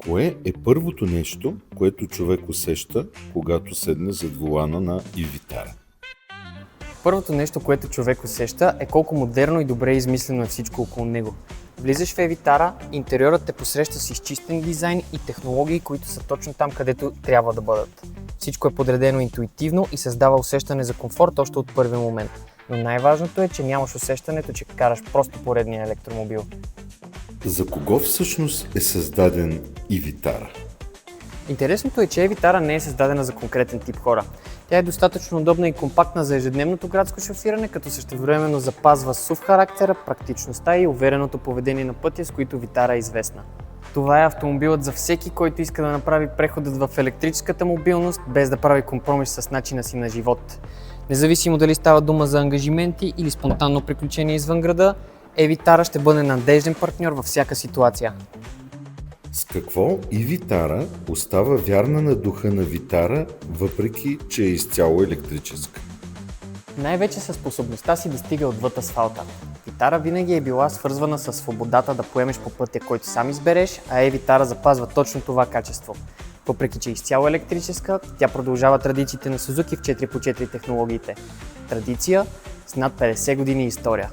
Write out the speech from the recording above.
Кое е първото нещо, което човек усеща, когато седне зад волана на e-Vitara? Първото нещо, което човек усеща, е колко модерно и добре измислено е всичко около него. Влизаш в e-Vitara, интериорът те посреща с изчистен дизайн и технологии, които са точно там, където трябва да бъдат. Всичко е подредено интуитивно и създава усещане за комфорт още от първи момент. Но най-важното е, че нямаш усещането, че караш просто поредния електромобил. За кого всъщност е създаден e-Vitara? Интересното е, че e-Vitara не е създадена за конкретен тип хора. Тя е достатъчно удобна и компактна за ежедневното градско шофиране, като същевременно запазва сув характера, практичността и увереното поведение на пътя, с които Vitara е известна. Това е автомобилът за всеки, който иска да направи преходът в електрическата мобилност, без да прави компромис с начина си на живот. Независимо дали става дума за ангажименти или спонтанно приключение извън града, e-Vitara ще бъде надежден партньор във всяка ситуация. С какво e-Vitara остава вярна на духа на Vitara, въпреки че е изцяло електрическа? Най-вече със способността си да стига отвъд асфалта. Vitara винаги е била свързвана с свободата да поемеш по пътя, който сам избереш, а e-Vitara запазва точно това качество. Въпреки че е изцяло електрическа, тя продължава традициите на Suzuki в 4x4 технологиите. Традиция с над 50 години история.